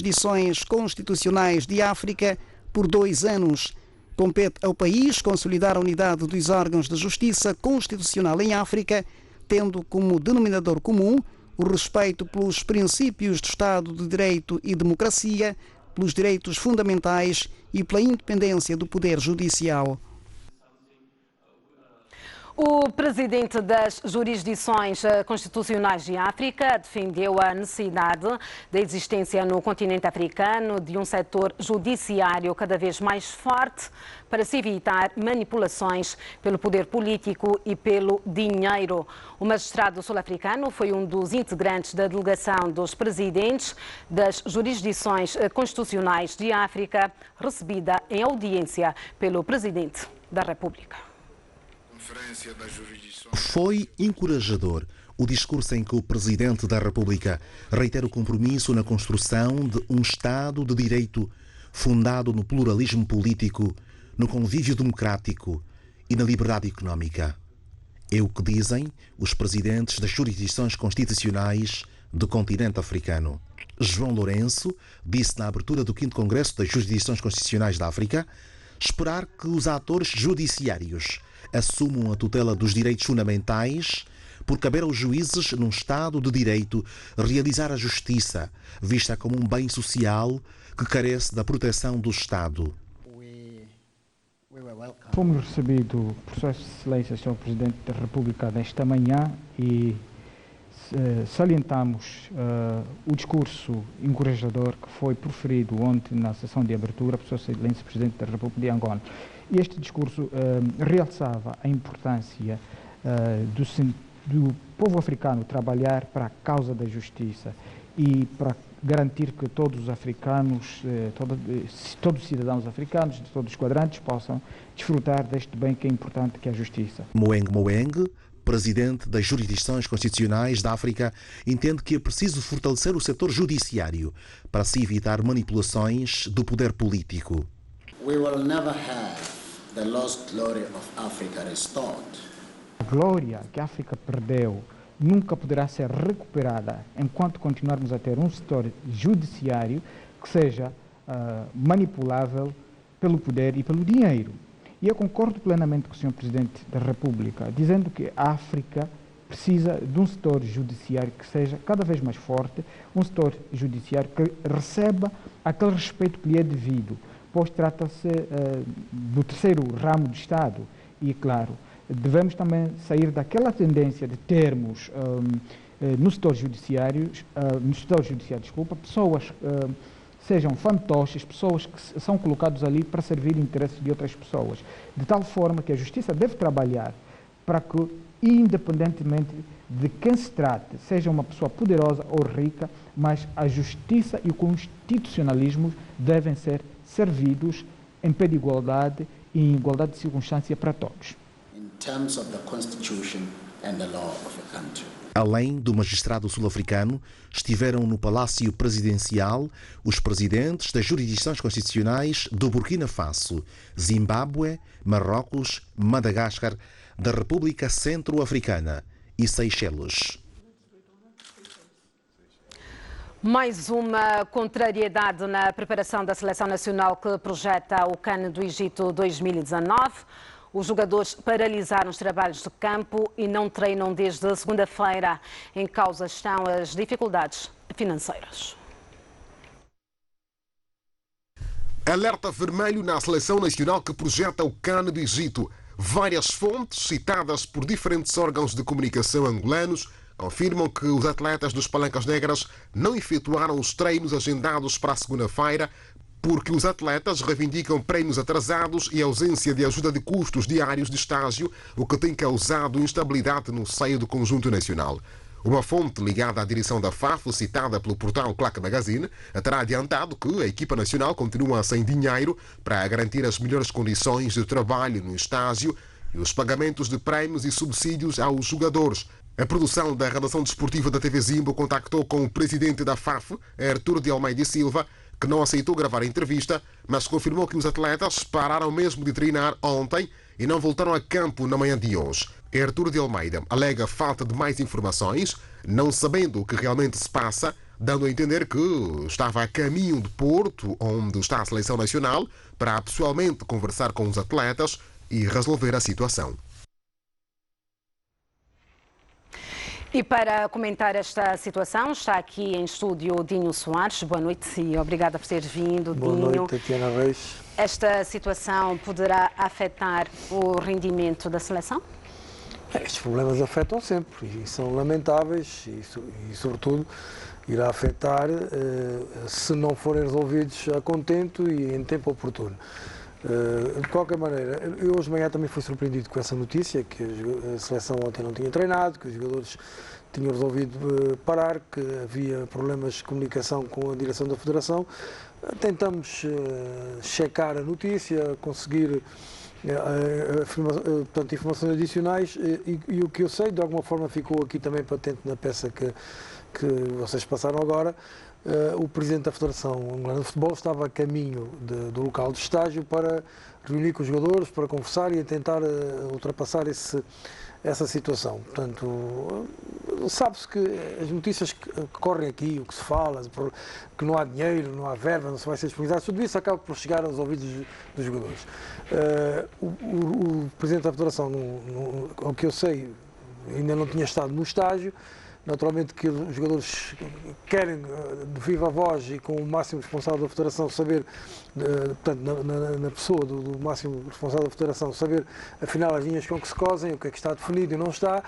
jurisdições constitucionais de África por 2 anos. Compete ao país consolidar a unidade dos órgãos de justiça constitucional em África, tendo como denominador comum o respeito pelos princípios do Estado de Direito e democracia, pelos direitos fundamentais e pela independência do poder judicial. O presidente das jurisdições constitucionais de África defendeu a necessidade da existência no continente africano de um setor judiciário cada vez mais forte para se evitar manipulações pelo poder político e pelo dinheiro. O magistrado sul-africano foi um dos integrantes da delegação dos presidentes das jurisdições constitucionais de África, recebida em audiência pelo presidente da República. Foi encorajador o discurso em que o Presidente da República reitera o compromisso na construção de um Estado de Direito fundado no pluralismo político, no convívio democrático e na liberdade económica. É o que dizem os presidentes das jurisdições constitucionais do continente africano. João Lourenço disse na abertura do 5º Congresso das Jurisdições Constitucionais da África esperar que os atores judiciários assumam a tutela dos direitos fundamentais, por caber aos juízes, num Estado de Direito, realizar a justiça, vista como um bem social que carece da proteção do Estado. Fomos recebidos por Sua Excelência, Sr. Presidente da República, nesta manhã e salientamos o discurso encorajador que foi proferido ontem na sessão de abertura por Sua Excelência, Presidente da República de Angola. E este discurso realçava a importância do povo africano trabalhar para a causa da justiça e para garantir que todos os africanos, todos os cidadãos africanos de todos os quadrantes possam desfrutar deste bem que é importante, que é a justiça. Moeng, presidente das jurisdições constitucionais da África, entende que é preciso fortalecer o setor judiciário para se evitar manipulações do poder político. We will never have the lost glory of Africa restored. A glória que a África perdeu nunca poderá ser recuperada enquanto continuarmos a ter um setor judiciário que seja manipulável pelo poder e pelo dinheiro. E eu concordo plenamente com o Sr. Presidente da República, dizendo que a África precisa de um setor judiciário que seja cada vez mais forte, um setor judiciário que receba aquele respeito que lhe é devido, pois trata-se do terceiro ramo do Estado e, claro, devemos também sair daquela tendência de termos no setor judiciário, pessoas sejam fantoches, pessoas que são colocadas ali para servir interesses de outras pessoas, de tal forma que a justiça deve trabalhar para que, independentemente de quem se trate, seja uma pessoa poderosa ou rica, mas a justiça e o constitucionalismo devem ser servidos em pé de igualdade e em igualdade de circunstância para todos. In terms of the constitution and the law of a country. Além do magistrado sul-africano, estiveram no Palácio Presidencial os presidentes das jurisdições constitucionais do Burkina Faso, Zimbábue, Marrocos, Madagascar, da República Centro-Africana e Seychelles. Mais uma contrariedade na preparação da seleção nacional que projeta o CAN do Egito 2019. Os jogadores paralisaram os trabalhos de campo e não treinam desde segunda-feira. Em causa estão as dificuldades financeiras. Alerta vermelho na seleção nacional que projeta o CAN do Egito. Várias fontes, citadas por diferentes órgãos de comunicação angolanos, confirmam que os atletas dos Palancas Negras não efetuaram os treinos agendados para a segunda-feira, porque os atletas reivindicam treinos atrasados e ausência de ajuda de custos diários de estágio, o que tem causado instabilidade no seio do conjunto nacional. Uma fonte ligada à direção da FAF, citada pelo portal Claque Magazine, terá adiantado que a equipa nacional continua sem dinheiro para garantir as melhores condições de trabalho no estágio e os pagamentos de prémios e subsídios aos jogadores. A produção da redação desportiva da TV Zimbo contactou com o presidente da FAF, Arturo de Almeida Silva, que não aceitou gravar a entrevista, mas confirmou que os atletas pararam mesmo de treinar ontem e não voltaram a campo na manhã de hoje. Arturo de Almeida alega falta de mais informações, não sabendo o que realmente se passa, dando a entender que estava a caminho de Porto, onde está a seleção nacional, para pessoalmente conversar com os atletas e resolver a situação. E para comentar esta situação, está aqui em estúdio Dinho Soares. Boa noite e obrigada por ter vindo, Boa Dinho. noite, Tatiana Reis. Esta situação poderá afetar o rendimento da seleção? Estes problemas afetam sempre e são lamentáveis e sobretudo, irá afetar se não forem resolvidos a contento e em tempo oportuno. De qualquer maneira, eu hoje de manhã também fui surpreendido com essa notícia, que a seleção ontem não tinha treinado, que os jogadores tinham resolvido parar, que havia problemas de comunicação com a direção da Federação. Tentamos checar a notícia, conseguir portanto, informações adicionais e o que eu sei, de alguma forma ficou aqui também patente na peça que vocês passaram agora. O Presidente da Federação Angolana de Futebol estava a caminho do local de estágio para reunir com os jogadores, para conversar e tentar ultrapassar essa situação. Portanto, sabe-se que as notícias que correm aqui, o que se fala, que não há dinheiro, não há verba, não se vai ser disponibilizado, tudo isso acaba por chegar aos ouvidos dos jogadores. O Presidente da Federação, ao que eu sei, ainda não tinha estado no estágio. Naturalmente que os jogadores querem, de viva voz e com o máximo responsável da Federação, saber, portanto, na pessoa do máximo responsável da Federação, saber afinal as linhas com que se cosem, o que é que está definido e não está,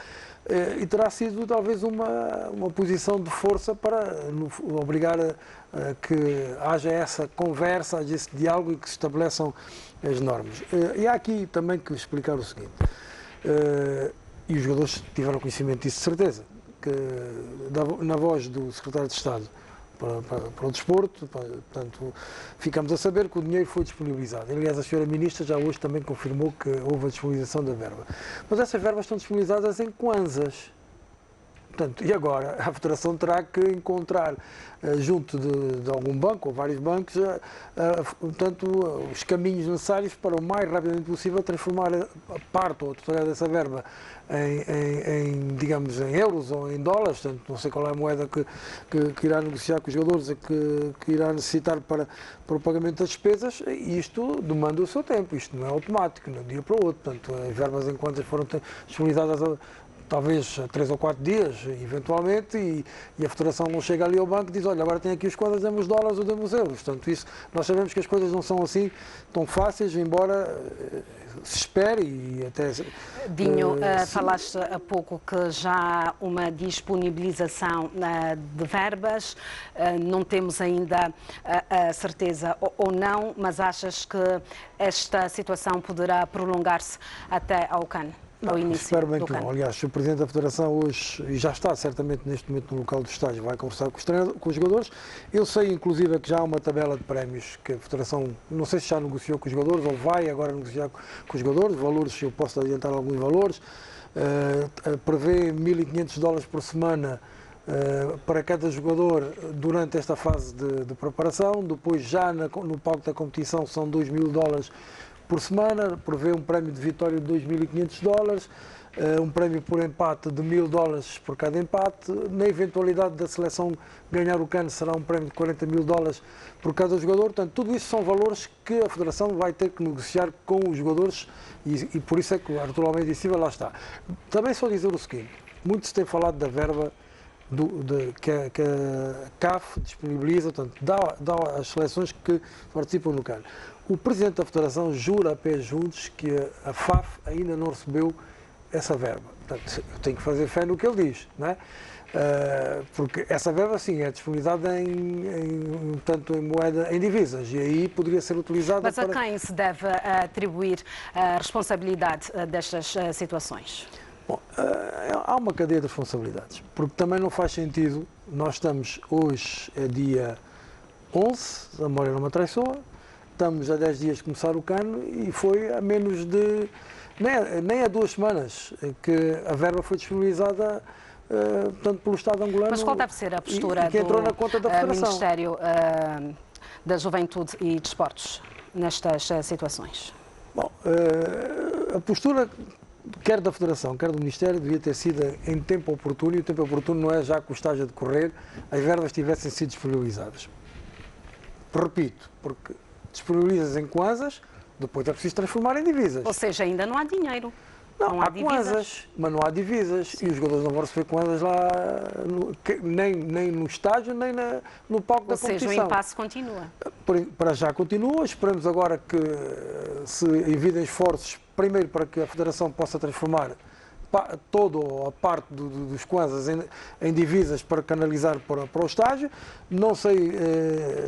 e terá sido talvez uma posição de força para obrigar a que haja essa conversa, haja esse diálogo e que se estabeleçam as normas. E há aqui também que explicar o seguinte, e os jogadores tiveram conhecimento disso de certeza, que na voz do Secretário de Estado para o Desporto, portanto, ficamos a saber que o dinheiro foi disponibilizado. Aliás, a Sra. Ministra já hoje também confirmou que houve a disponibilização da verba. Mas essas verbas estão disponibilizadas em kwanzas. Portanto, e agora a Federação terá que encontrar junto de algum banco ou vários bancos portanto, os caminhos necessários para o mais rapidamente possível transformar a parte ou a totalidade dessa verba digamos, em euros ou em dólares. Portanto, não sei qual é a moeda que irá negociar com os jogadores, que irá necessitar para o pagamento das despesas, e isto demanda o seu tempo, isto não é automático, de um dia para o outro. Portanto, as verbas em quantas foram disponibilizadas talvez 3 ou 4 dias, eventualmente, e a Federação não chega ali ao banco e diz, olha, agora tem aqui os quadros, demos dólares ou demos euros. Portanto, isso, nós sabemos que as coisas não são assim tão fáceis, embora se espere e até... Dinho, falaste há pouco que já há uma disponibilização de verbas, não temos ainda a certeza ou não, mas achas que esta situação poderá prolongar-se até ao CAN? Espero bem que não. Aliás, o Presidente da Federação hoje, e já está certamente neste momento no local do estágio, vai conversar com os jogadores. Eu sei, inclusive, que já há uma tabela de prémios que a Federação, não sei se já negociou com os jogadores ou vai agora negociar com os jogadores. Valores, eu posso adiantar alguns valores. Prevê $1.500 por semana para cada jogador durante esta fase de preparação. Depois, já no palco da competição, são $2.000 por semana, prevê um prémio de vitória de $2.500, um prémio por empate de $1.000 por cada empate. Na eventualidade da seleção ganhar o CAN, será um prémio de $40.000 por cada jogador. Portanto, tudo isso são valores que a Federação vai ter que negociar com os jogadores e por isso é que o Artur Almeida e Silva lá está. Também só dizer o seguinte, muito se tem falado da verba que a CAF disponibiliza, portanto, dá às seleções que participam no CAN. O Presidente da Federação jura a pés juntos que a FAF ainda não recebeu essa verba. Portanto, eu tenho que fazer fé no que ele diz, não é? Porque essa verba, sim, é disponibilizada portanto, em moeda, em divisas, e aí poderia ser utilizada Mas a quem se deve atribuir a responsabilidade destas situações? Bom, há uma cadeia de responsabilidades, porque também não faz sentido, nós estamos hoje, é dia 11, a memória não me atraiçoa, estamos a 10 dias de começar o CAN e foi a menos de, nem há 2 semanas que a verba foi disponibilizada, portanto, pelo Estado angolano. Mas qual deve ser a postura que entrou na conta da Federação. Ministério da Juventude e Desportos nestas situações? Bom, a postura quer da Federação, quer do Ministério, devia ter sido em tempo oportuno, e o tempo oportuno não é já que o estágio a decorrer, as verbas tivessem sido disponibilizadas. Repito, porque disponibilizadas em kwanzas, depois é preciso transformar em divisas. Ou seja, ainda não há dinheiro. Não há kwanzas, mas não há divisas. Sim. E os jogadores não vão receber kwanzas lá, nem no estágio, nem no palco da competição. Ou seja, o impasse continua. Para já continua. Esperamos agora que se evitem esforços, primeiro para que a Federação possa transformar toda a parte dos kwanzas em divisas para canalizar para o estágio. Não sei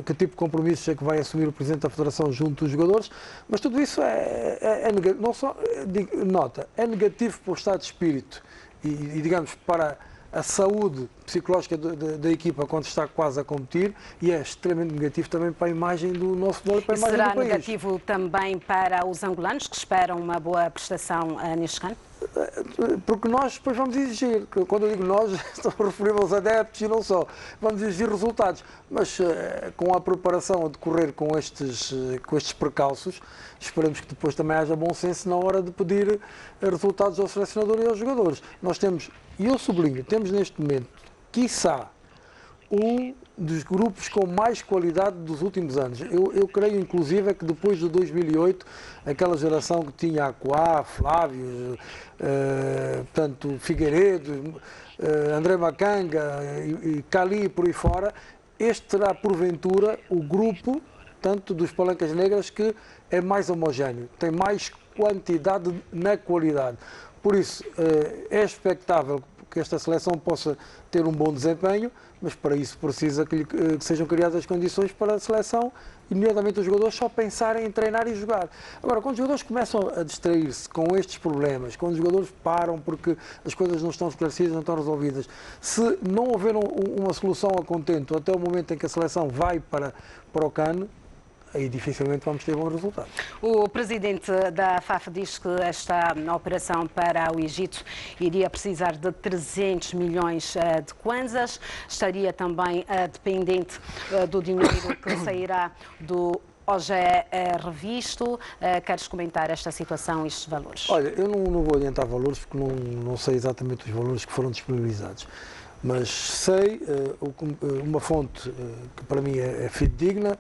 que tipo de compromissos é que vai assumir o Presidente da Federação junto dos jogadores, mas tudo isso é negativo para o estado de espírito e digamos, para a saúde psicológica da equipa quando está quase a competir, e é extremamente negativo também para a imagem do nosso futebol e para a imagem do país. Será negativo também para os angolanos que esperam uma boa prestação neste campo? Porque nós depois vamos exigir, quando eu digo nós, estou a referir aos adeptos e não só, vamos exigir resultados, mas com a preparação a decorrer com estes precalços, esperamos que depois também haja bom senso na hora de pedir resultados ao selecionador e aos jogadores. Nós temos, e eu sublinho, temos neste momento, quiçá, um dos grupos com mais qualidade dos últimos anos. Eu creio, inclusive, que depois de 2008, aquela geração que tinha Acuá, Flávio, portanto, Figueiredo, André Macanga e Cali, por aí fora, este terá, porventura, o grupo, tanto dos Palancas Negras, que é mais homogéneo, tem mais quantidade na qualidade. Por isso, é expectável que esta seleção possa ter um bom desempenho, mas para isso precisa que sejam criadas as condições para a seleção, imediatamente os jogadores só pensarem em treinar e jogar. Agora, quando os jogadores começam a distrair-se com estes problemas, quando os jogadores param porque as coisas não estão esclarecidas, não estão resolvidas, se não houver uma solução a contento até o momento em que a seleção vai para o CAN, aí dificilmente vamos ter bons resultados. O presidente da FAF diz que esta operação para o Egito iria precisar de 300 milhões de kwanzas, estaria também dependente do dinheiro que sairá do OGE revisto. Queres comentar esta situação, estes valores? Olha, eu não vou adiantar valores porque não sei exatamente os valores que foram disponibilizados, mas sei, uma fonte que para mim é fidedigna,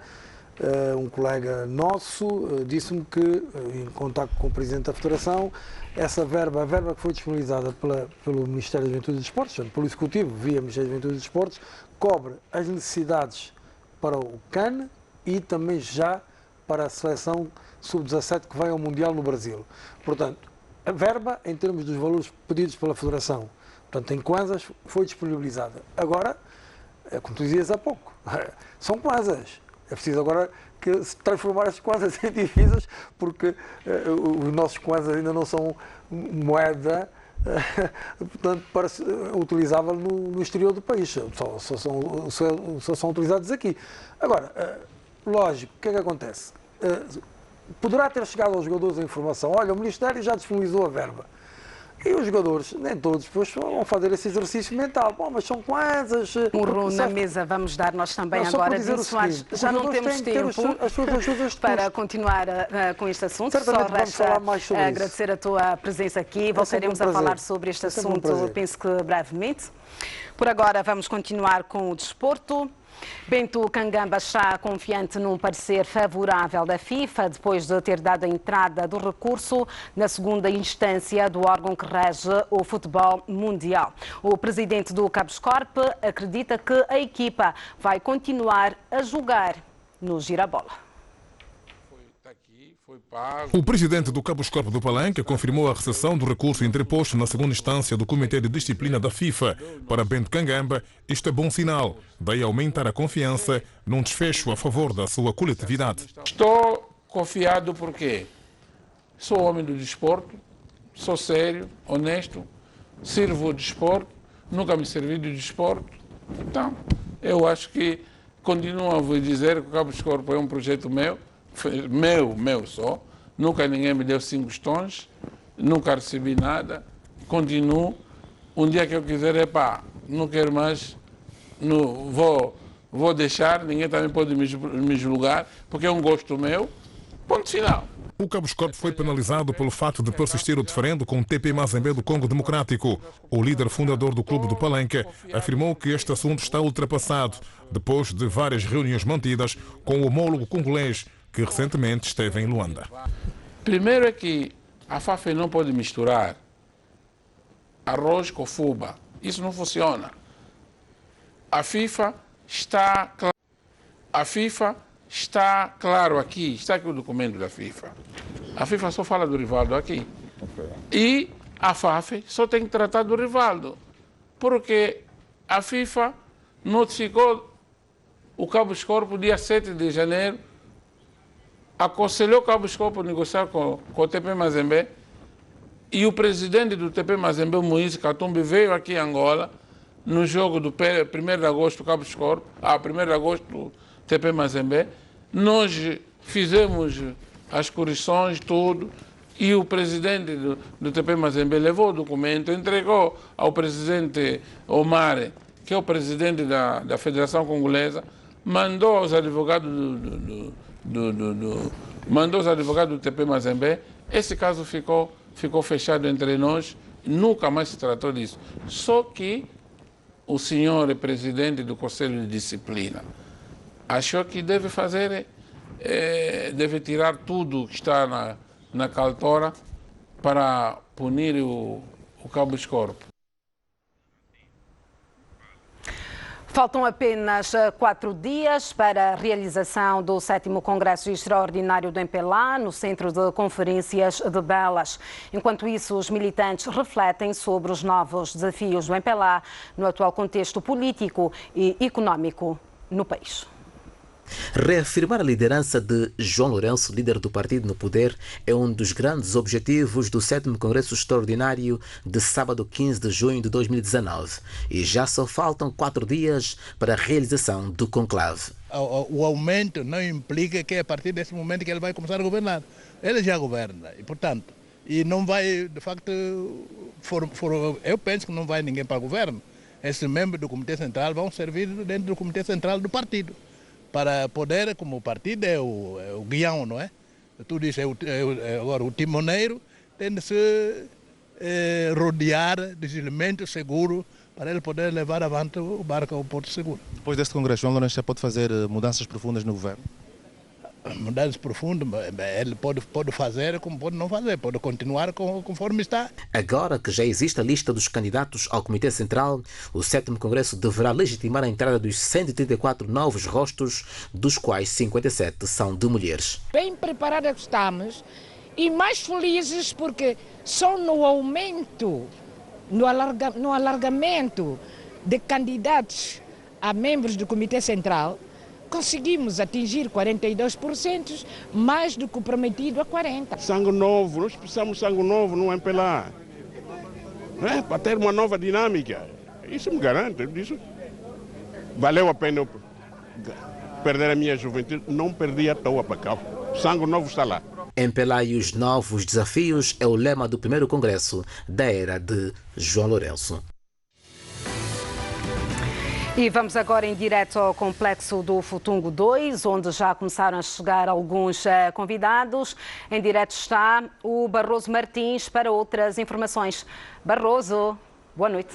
um colega nosso disse-me que, em contato com o Presidente da Federação, a verba que foi disponibilizada pelo Ministério da Juventude e Desportos, pelo Executivo, via Ministério da Juventude e Desportos, cobre as necessidades para o CAN e também já para a seleção sub-17 que vai ao Mundial no Brasil. Portanto, a verba, em termos dos valores pedidos pela Federação, portanto, em kwanzas, foi disponibilizada. Agora, como tu dizias há pouco, são kwanzas. É preciso agora se transformar as kwanzas em divisas, porque os nossos kwanzas ainda não são moeda, portanto, para utilizável no exterior do país. Só são utilizados aqui. Agora, lógico, o que é que acontece? Poderá ter chegado aos jogadores a informação: olha, o Ministério já disponibilizou a verba. E os jogadores, nem todos, depois vão fazer esse exercício mental. Bom, mas são kwanzas. Murro na mesa, vamos dar nós também agora. Soares, já não temos tempo para continuar com este assunto. Certamente só resta falar mais sobre agradecer a tua presença aqui. Voltaremos a falar sobre este assunto, penso que brevemente. Por agora, vamos continuar com o desporto. Bento Kangamba está confiante num parecer favorável da FIFA, depois de ter dado a entrada do recurso na segunda instância do órgão que rege o futebol mundial. O presidente do Caboscorp acredita que a equipa vai continuar a jogar no Girabola. O presidente do Caboscorp do Palanque confirmou a recepção do recurso interposto na segunda instância do Comitê de Disciplina da FIFA. Para Bento Kangamba, isto é bom sinal, daí aumentar a confiança num desfecho a favor da sua coletividade. Estou confiado porque sou homem do desporto, sou sério, honesto, sirvo o desporto, nunca me servi do desporto. Então, eu acho que continuo a dizer que o Caboscorp é um projeto meu só, nunca ninguém me deu 5 tons, nunca recebi nada, continuo, um dia que eu quiser, não quero mais, vou deixar, ninguém também pode me julgar, porque é um gosto meu, Ponto final. O Cabo Escorpo foi penalizado pelo fato de persistir o diferendo com o TP Mazembe do Congo Democrático. O líder fundador do Clube do Palanque afirmou que este assunto está ultrapassado, depois de várias reuniões mantidas com o homólogo congolês, que recentemente esteve em Luanda. Primeiro é que a FAF não pode misturar arroz com fuba. Isso não funciona. A FIFA está claro aqui, está aqui o documento da FIFA. A FIFA só fala do Rivaldo aqui. E a FAF só tem que tratar do Rivaldo. Porque a FIFA notificou o Cabo Escorpo dia 7 de janeiro, aconselhou o Cabo Escorpo a negociar com o TP Mazembe, e o presidente do TP Mazembe, Moise Katumbi, veio aqui em Angola no jogo do 1º de agosto Cabo Escorpo, 1º de agosto TP Mazembe. Nós fizemos as correções, tudo, e o presidente do TP Mazembe levou o documento, entregou ao presidente Omar, que é o presidente da Federação Congolesa, mandou aos advogados do TP Mazembe. Esse caso ficou fechado entre nós, nunca mais se tratou disso. Só que o senhor presidente do Conselho de Disciplina achou que deve tirar tudo que está na cartora para punir o Cabo Escorpo. Faltam apenas 4 dias para a realização do 7º Congresso Extraordinário do MPLA no Centro de Conferências de Belas. Enquanto isso, os militantes refletem sobre os novos desafios do MPLA no atual contexto político e económico no país. Reafirmar a liderança de João Lourenço, líder do partido no poder, é um dos grandes objetivos do 7º Congresso Extraordinário de sábado 15 de junho de 2019. E já só faltam 4 dias para a realização do conclave. O aumento não implica que é a partir desse momento que ele vai começar a governar. Ele já governa e, portanto, não vai, de facto, eu penso que não vai ninguém para o governo. Esses membros do Comitê Central vão servir dentro do Comitê Central do partido, para poder, como o partido é o guião, não é? Tu dizes, agora o timoneiro tem de se rodear de elementos seguros para ele poder levar avante o barco ao porto seguro. Depois deste congresso, João Lourenço já pode fazer mudanças profundas no governo? Mudanças profundas, ele pode fazer como pode não fazer, pode continuar conforme está. Agora que já existe a lista dos candidatos ao Comitê Central, o 7º Congresso deverá legitimar a entrada dos 134 novos rostos, dos quais 57 são de mulheres. Bem preparadas estamos e mais felizes porque só no aumento, no alargamento de candidatos a membros do Comitê Central, conseguimos atingir 42%, mais do que o prometido a 40%. Sangue novo, nós precisamos de sangue novo no MPLA, né? Para ter uma nova dinâmica. Isso me garante, isso valeu a pena eu perder a minha juventude, não perdi à toa para cá. Sangue novo está lá. MPLA e os novos desafios é o lema do 1º Congresso da era de João Lourenço. E vamos agora em direto ao complexo do Futungo 2, onde já começaram a chegar alguns convidados. Em direto está o Barroso Martins para outras informações. Barroso, boa noite.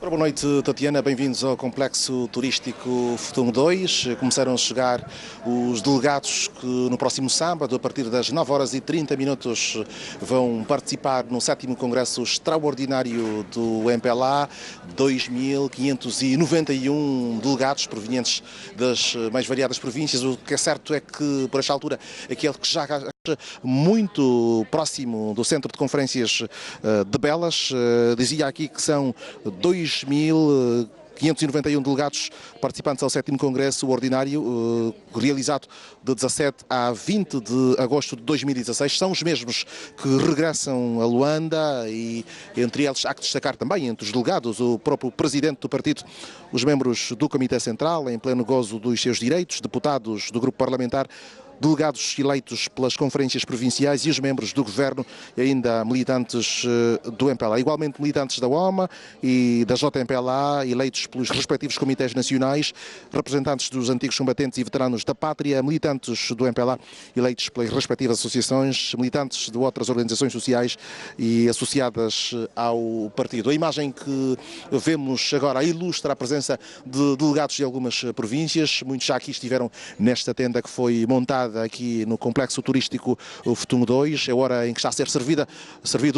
Boa noite, Tatiana. Bem-vindos ao Complexo Turístico Futungo 2. Começaram a chegar os delegados que no próximo sábado, a partir das 9h30, vão participar no 7º Congresso Extraordinário do MPLA. 2.591 delegados provenientes das mais variadas províncias. O que é certo é que, por esta altura, aquele que já muito próximo do Centro de Conferências de Belas, dizia aqui que são 2.591 delegados participantes ao 7º Congresso Ordinário, realizado de 17 a 20 de agosto de 2016. São os mesmos que regressam a Luanda e entre eles há que destacar também, entre os delegados, o próprio presidente do partido, os membros do Comitê Central, em pleno gozo dos seus direitos, deputados do grupo parlamentar, delegados eleitos pelas conferências provinciais e os membros do governo e ainda militantes do MPLA. Igualmente militantes da OMA e da JMPLA, eleitos pelos respectivos comitês nacionais, representantes dos antigos combatentes e veteranos da pátria, militantes do MPLA, eleitos pelas respectivas associações, militantes de outras organizações sociais e associadas ao partido. A imagem que vemos agora ilustra a presença de delegados de algumas províncias. Muitos já aqui estiveram nesta tenda que foi montada aqui no complexo turístico Futum 2. É a hora em que está a ser servido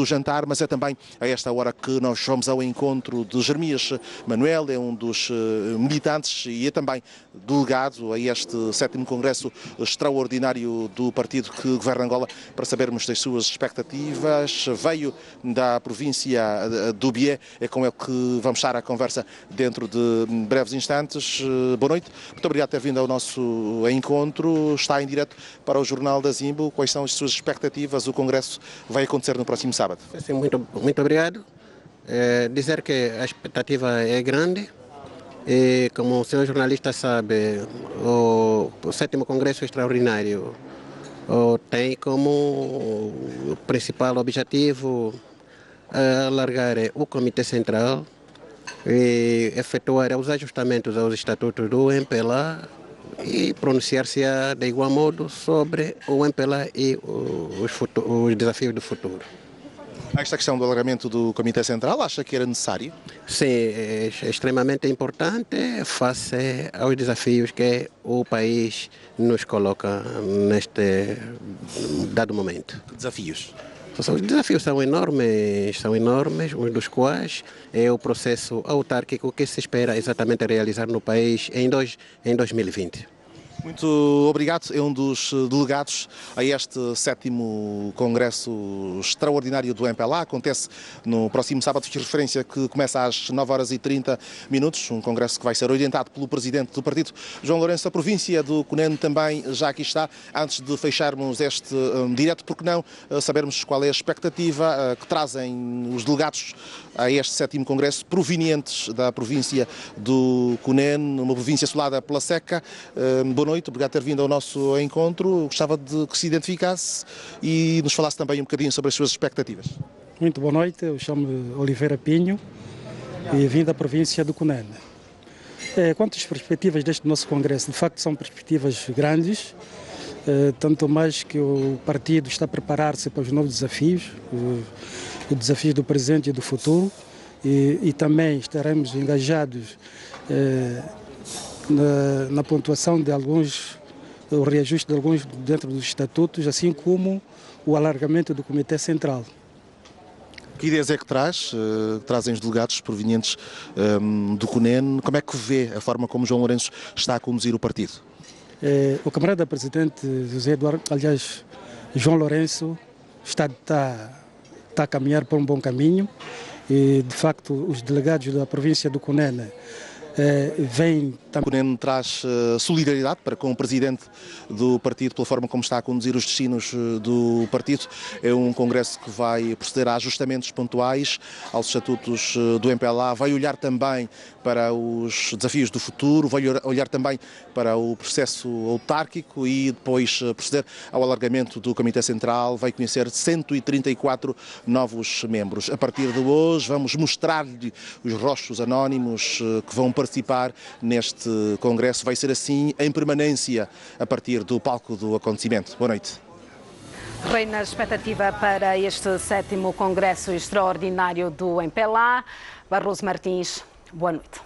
o jantar, mas é também a esta hora que nós vamos ao encontro de Jeremias Manuel, é um dos militantes e é também delegado a este 7º Congresso Extraordinário do partido que governa Angola, para sabermos das suas expectativas. Veio da província do Bié, é com ele que vamos estar a conversa dentro de breves instantes. Boa noite, muito obrigado por ter vindo ao nosso encontro. Está em direto para o Jornal da Zimbo. Quais são as suas expectativas? O Congresso vai acontecer no próximo sábado. Sim, muito obrigado. Dizer que a expectativa é grande e, como o senhor jornalista sabe, o 7º Congresso Extraordinário tem como principal objetivo alargar o Comitê Central e efetuar os ajustamentos aos estatutos do MPLA e pronunciar-se de igual modo sobre o MPLA e os desafios do futuro. Esta questão do alargamento do Comitê Central, acha que era necessário? Sim, é extremamente importante face aos desafios que o país nos coloca neste dado momento. Que desafios? Os desafios são enormes, um dos quais é o processo autárquico que se espera exatamente realizar no país em 2020. Muito obrigado. É um dos delegados a este 7º Congresso Extraordinário do MPLA. Acontece no próximo sábado, fiz referência que começa às 9h30, um congresso que vai ser orientado pelo presidente do partido, João Lourenço. A província do Cunene também já aqui está. Antes de fecharmos este direto, porque não sabermos qual é a expectativa que trazem os delegados a este 7º Congresso, provenientes da província do Cunene, uma província assolada pela seca. Boa noite, obrigado por ter vindo ao nosso encontro. Gostava de que se identificasse e nos falasse também um bocadinho sobre as suas expectativas. Muito boa noite, eu chamo-me Oliveira Pinho e vim da província do Cunene. Quanto às perspectivas deste nosso congresso, de facto são perspectivas grandes, tanto mais que o partido está a preparar-se para os novos desafios, os desafios do presente e do futuro, e também estaremos engajados na pontuação de alguns, o reajuste de alguns dentro dos estatutos, assim como o alargamento do Comitê Central. Que ideias é que trazem os delegados provenientes do Cunene? Como é que vê a forma como João Lourenço está a conduzir o partido? O camarada presidente José Eduardo, aliás, João Lourenço, está a caminhar por um bom caminho e, de facto, os delegados da província do Cunene O Cunene traz solidariedade para com o presidente do partido pela forma como está a conduzir os destinos do partido. É um congresso que vai proceder a ajustamentos pontuais aos estatutos do MPLA, vai olhar também para os desafios do futuro, vai olhar também para o processo autárquico e depois proceder ao alargamento do Comitê Central, vai conhecer 134 novos membros. A partir de hoje vamos mostrar-lhe os rostos anónimos que vão participar neste congresso. Vai ser assim em permanência a partir do palco do acontecimento. Boa noite. Reina a expectativa para este 7º Congresso Extraordinário do MPLA. Barroso Martins, boa noite.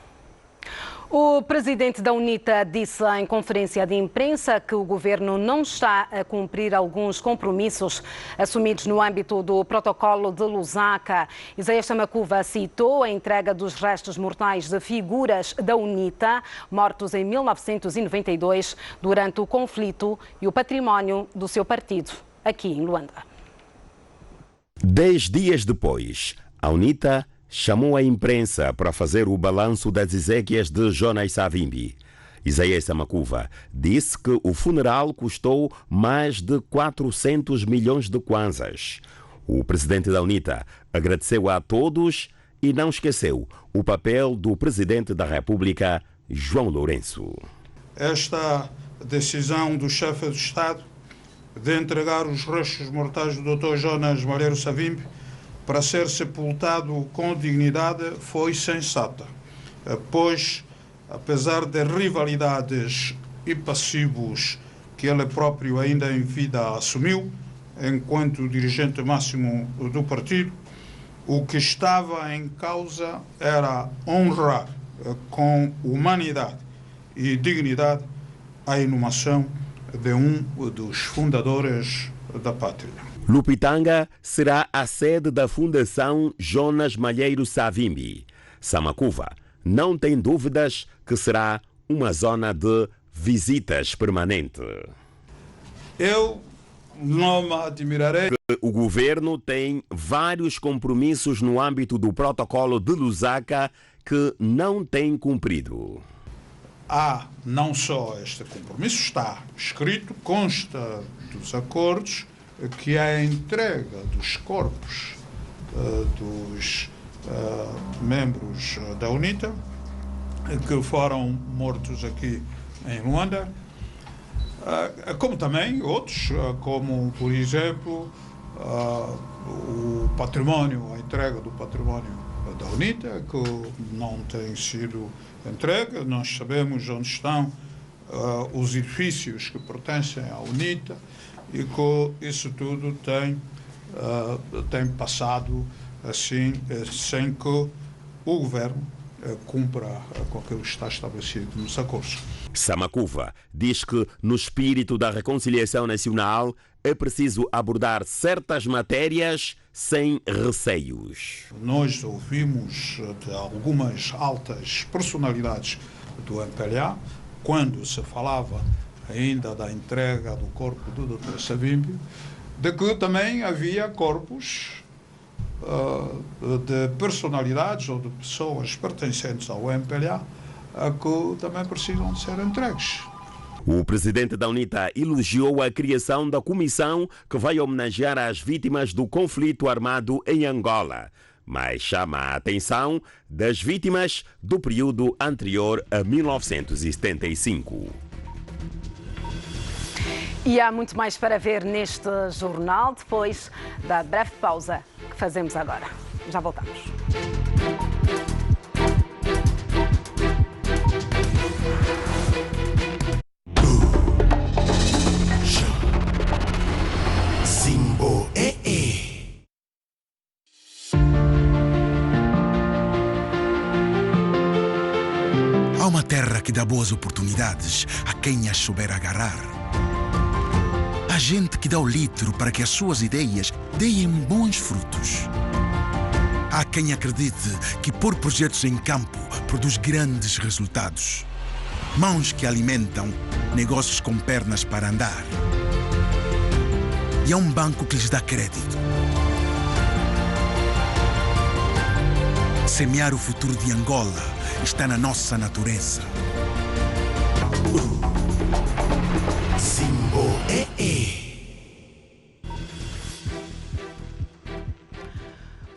O presidente da UNITA disse em conferência de imprensa que o governo não está a cumprir alguns compromissos assumidos no âmbito do protocolo de Lusaka. Isaías Tamacuva citou a entrega dos restos mortais de figuras da UNITA mortos em 1992 durante o conflito e o património do seu partido aqui em Luanda. 10 dias depois, a UNITA chamou a imprensa para fazer o balanço das exéquias de Jonas Savimbi. Isaías Tamacuva disse que o funeral custou mais de 400 milhões de kwanzas. O presidente da UNITA agradeceu a todos e não esqueceu o papel do presidente da República, João Lourenço. Esta decisão do chefe de Estado de entregar os restos mortais do Dr. Jonas Malheiro Savimbi para ser sepultado com dignidade foi sensata, pois, apesar de rivalidades e passivos que ele próprio ainda em vida assumiu, enquanto dirigente máximo do partido, o que estava em causa era honrar com humanidade e dignidade a inumação de um dos fundadores da pátria. Lupitanga será a sede da Fundação Jonas Malheiro Savimbi. Samakuva não tem dúvidas que será uma zona de visitas permanente. Eu não me admirarei. O governo tem vários compromissos no âmbito do protocolo de Lusaka que não tem cumprido. Há não só este compromisso, está escrito, consta dos acordos, que é a entrega dos corpos dos membros da UNITA que foram mortos aqui em Luanda, como também outros, como, por exemplo, o património, a entrega do património da UNITA, que não tem sido entregue. Nós sabemos onde estão os edifícios que pertencem à UNITA e que isso tudo tem passado assim, sem que o governo cumpra com aquilo que está estabelecido nos acordos. Samakuva diz que, no espírito da reconciliação nacional, é preciso abordar certas matérias sem receios. Nós ouvimos de algumas altas personalidades do MPLA, quando se falava ainda da entrega do corpo do Dr. Savimbi, de que também havia corpos de personalidades ou de pessoas pertencentes ao MPLA que também precisam de ser entregues. O presidente da UNITA elogiou a criação da comissão que vai homenagear as vítimas do conflito armado em Angola, mas chama a atenção das vítimas do período anterior a 1975. E há muito mais para ver neste jornal, depois da breve pausa que fazemos agora. Já voltamos. Há uma terra que dá boas oportunidades a quem as souber agarrar. Há gente que dá o litro para que as suas ideias deem bons frutos. Há quem acredite que pôr projetos em campo produz grandes resultados. Mãos que alimentam negócios com pernas para andar. E há um banco que lhes dá crédito. Semear o futuro de Angola está na nossa natureza.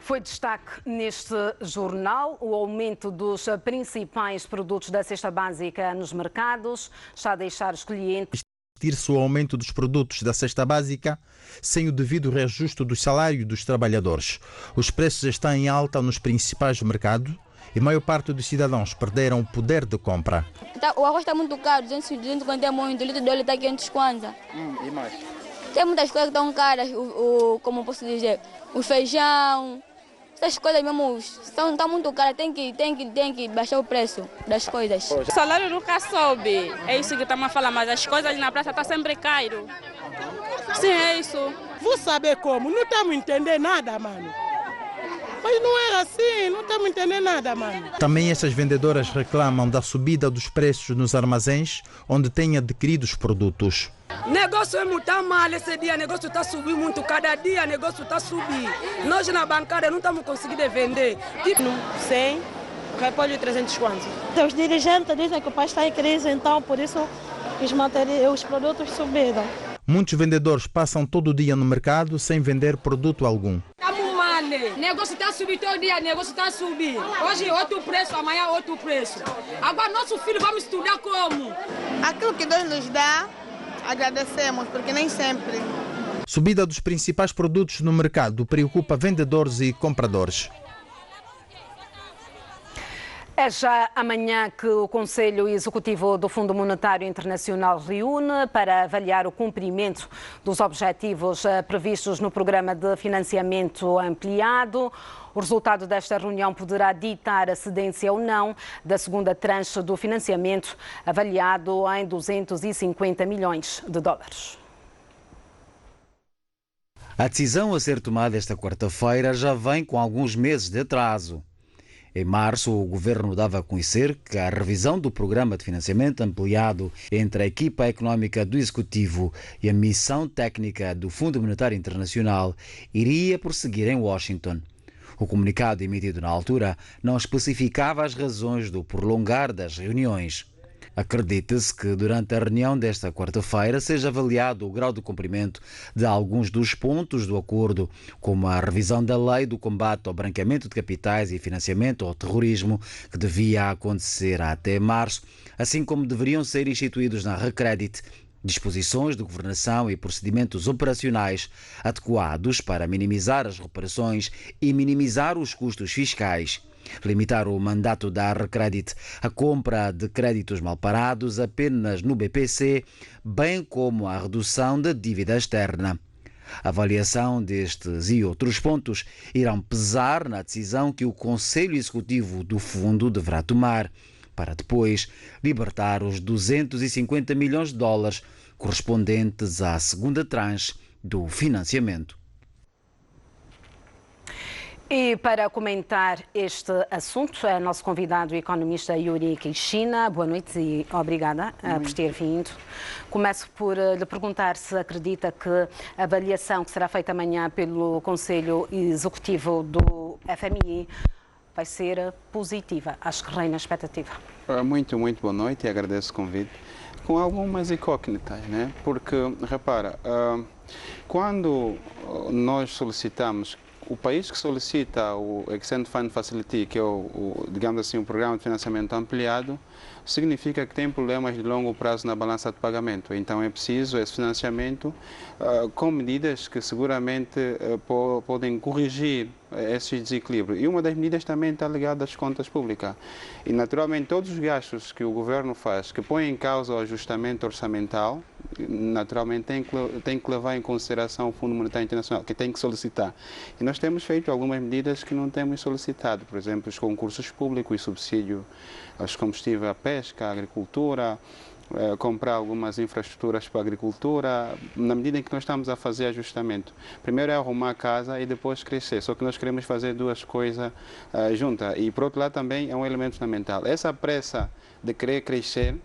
Foi destaque neste jornal o aumento dos principais produtos da cesta básica nos mercados. Está a deixar os clientes o aumento dos produtos da cesta básica sem o devido reajuste do salário dos trabalhadores. Os preços estão em alta nos principais mercados e a maior parte dos cidadãos perderam o poder de compra. O arroz está muito caro, 250 é muito, o litro de óleo está 500 kwanza. E mais? Tem muitas coisas que estão caras, como posso dizer, o feijão, essas coisas mesmo estão muito caras, tem que baixar o preço das coisas. O salário nunca sobe, é isso que estamos a falar, mas as coisas ali na praça estão sempre caro. Sim, é isso. Vou saber como, não estamos entendendo nada, mano. Mas não era assim, não estamos entendendo nada, mano. Também essas vendedoras reclamam da subida dos preços nos armazéns onde têm adquirido os produtos. O negócio é muito mal esse dia, o negócio está subindo muito, cada dia o negócio está subindo. Nós na bancada não estamos conseguindo vender. Tipo 100, repolho 300 quantos. Os dirigentes dizem que o país está em crise, então por isso os produtos subiram. Muitos vendedores passam todo o dia no mercado sem vender produto algum. O negócio está subindo todo dia, o negócio está subindo. Hoje outro preço, amanhã outro preço. Agora nosso filho vamos estudar como? Aquilo que Deus nos dá, agradecemos, porque nem sempre. Subida dos principais produtos no mercado preocupa vendedores e compradores. É já amanhã que o Conselho Executivo do Fundo Monetário Internacional reúne para avaliar o cumprimento dos objetivos previstos no Programa de Financiamento Ampliado. O resultado desta reunião poderá ditar a cedência ou não da segunda tranche do financiamento, avaliado em 250 milhões de dólares. A decisão a ser tomada esta quarta-feira já vem com alguns meses de atraso. Em março, o governo dava a conhecer que a revisão do programa de financiamento ampliado entre a equipa económica do Executivo e a missão técnica do Fundo Monetário Internacional iria prosseguir em Washington. O comunicado emitido na altura não especificava as razões do prolongar das reuniões. Acredita-se que durante a reunião desta quarta-feira seja avaliado o grau de cumprimento de alguns dos pontos do acordo, como a revisão da lei do combate ao branqueamento de capitais e financiamento ao terrorismo, que devia acontecer até março, assim como deveriam ser instituídos na Recredit disposições de governação e procedimentos operacionais adequados para minimizar as reparações e minimizar os custos fiscais. Limitar o mandato da Recredit à compra de créditos mal parados apenas no BPC, bem como a redução da dívida externa. A avaliação destes e outros pontos irão pesar na decisão que o Conselho Executivo do Fundo deverá tomar, para depois libertar os 250 milhões de dólares correspondentes à segunda tranche do financiamento. E para comentar este assunto, é nosso convidado o economista Yuri Queixina. Boa noite e obrigada por ter vindo. Começo por lhe perguntar se acredita que a avaliação que será feita amanhã pelo Conselho Executivo do FMI vai ser positiva. Acho que reina a expectativa. Muito boa noite e agradeço o convite. Com algumas incógnitas, né? Porque, repara, quando nós solicitamos, o país que solicita o Extended Fund Facility, que é digamos assim, o programa de financiamento ampliado, significa que tem problemas de longo prazo na balança de pagamento. Então é preciso esse financiamento com medidas que seguramente podem corrigir esses desequilíbrios. E uma das medidas também está ligada às contas públicas. E naturalmente todos os gastos que o governo faz, que põem em causa o ajustamento orçamental, naturalmente tem que levar em consideração o Fundo Monetário Internacional, que tem que solicitar. E nós temos feito algumas medidas que não temos solicitado, por exemplo, os concursos públicos e subsídio aos combustíveis, à pesca, à agricultura, comprar algumas infraestruturas para a agricultura, na medida em que nós estamos a fazer ajustamento. Primeiro é arrumar a casa e depois crescer, só que nós queremos fazer duas coisas juntas. E por outro lado também é um elemento fundamental. Essa pressa de querer crescer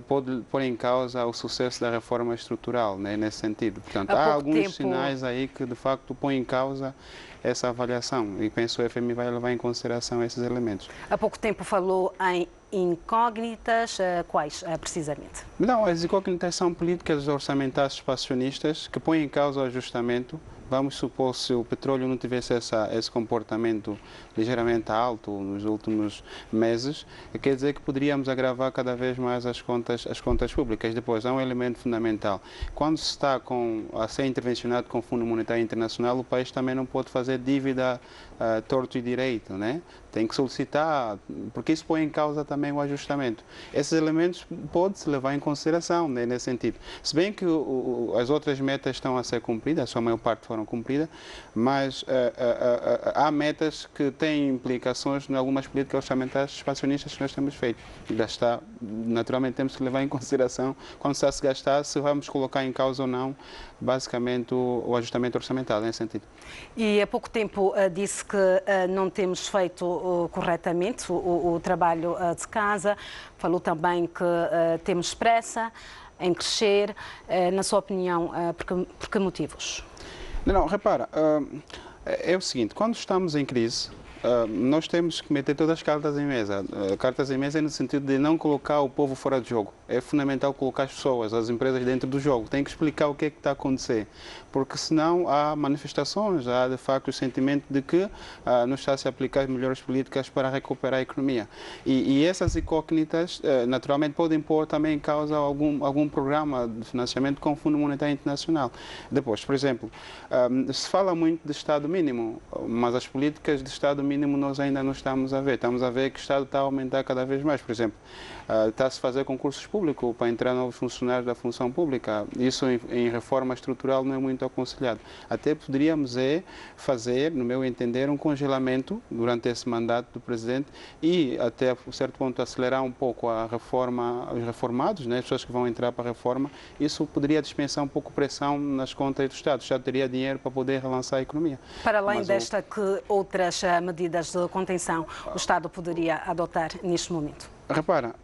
pode pôr em causa o sucesso da reforma estrutural, né, nesse sentido. Portanto, há alguns sinais aí que de facto põem em causa essa avaliação e penso que o FMI vai levar em consideração esses elementos. Há pouco tempo falou em incógnitas, quais precisamente? Não, as incógnitas são políticas orçamentais expansionistas que põem em causa o ajustamento. Vamos supor, se o petróleo não tivesse esse comportamento ligeiramente alto nos últimos meses, quer dizer que poderíamos agravar cada vez mais as contas públicas. Depois, há um elemento fundamental. Quando se está a ser intervencionado com o Fundo Monetário Internacional, o país também não pode fazer dívida torto e direito, né? Tem que solicitar, porque isso põe em causa também o ajustamento. Esses elementos podem-se levar em consideração, né, nesse sentido. Se bem que as outras metas estão a ser cumpridas, a sua maior parte foram cumpridas, mas há metas que têm implicações em algumas políticas orçamentais expansionistas que nós temos feito. Gastar, naturalmente, temos que levar em consideração, quando se gastar, se vamos colocar em causa ou não, basicamente, o ajustamento orçamental, nesse sentido. E há pouco tempo disse que não temos feito corretamente o trabalho de casa. Falou também que temos pressa em crescer. Na sua opinião, por que motivos? Não, repara, é o seguinte, quando estamos em crise, nós temos que meter todas as cartas em mesa. Cartas em mesa no sentido de não colocar o povo fora de jogo. É fundamental colocar as pessoas, as empresas dentro do jogo. Tem que explicar o que é que está a acontecer. Porque senão há manifestações, há de facto o sentimento de que não está a se aplicar as melhores políticas para recuperar a economia. E essas incógnitas, naturalmente, podem pôr também em causa algum programa de financiamento com o Fundo Monetário Internacional. Depois, por exemplo, se fala muito de Estado mínimo, mas as políticas de Estado mínimo nós ainda não estamos a ver. Estamos a ver que o Estado está a aumentar cada vez mais. Por exemplo, está-se a fazer concursos públicos para entrar novos funcionários da função pública. Isso em reforma estrutural não é muito aconselhado. Até poderíamos fazer, no meu entender, um congelamento durante esse mandato do Presidente e até a certo ponto acelerar um pouco a reforma, os reformados, né, as pessoas que vão entrar para a reforma. Isso poderia dispensar um pouco pressão nas contas do Estado. O Estado teria dinheiro para poder relançar a economia. Para além desta, que outras medidas de contenção o Estado poderia adotar neste momento? Repara,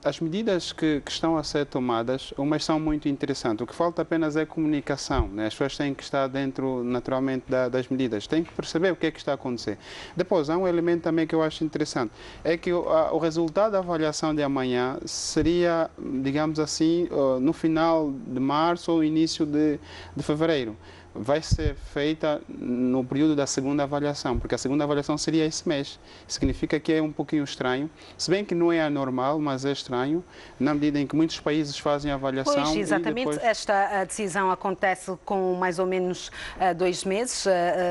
as medidas que estão a ser tomadas, umas são muito interessantes. O que falta apenas é comunicação, né? As pessoas têm que estar dentro, naturalmente, das medidas. Têm que perceber o que é que está a acontecer. Depois, há um elemento também que eu acho interessante. É que o resultado da avaliação de amanhã seria, digamos assim, no final de março ou início de fevereiro. Vai ser feita no período da segunda avaliação, porque a segunda avaliação seria esse mês. Significa que é um pouquinho estranho, se bem que não é anormal, mas é estranho, na medida em que muitos países fazem a avaliação. Pois, exatamente. Depois... Esta decisão acontece com mais ou menos 2 meses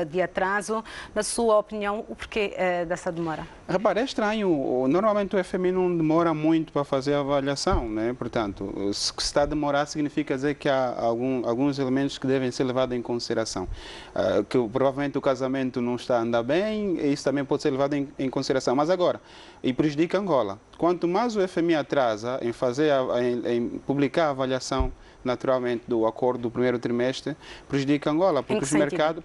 de atraso. Na sua opinião, o porquê dessa demora? Repara, é estranho. Normalmente o FMI não demora muito para fazer a avaliação, né? Portanto, se está a demorar, significa dizer que há alguns elementos que devem ser levados em consideração. Que provavelmente o casamento não está a andar bem, isso também pode ser levado em consideração. Mas agora, e prejudica Angola. Quanto mais o FMI atrasa em publicar a avaliação, naturalmente, do acordo do primeiro trimestre, prejudica Angola. Porque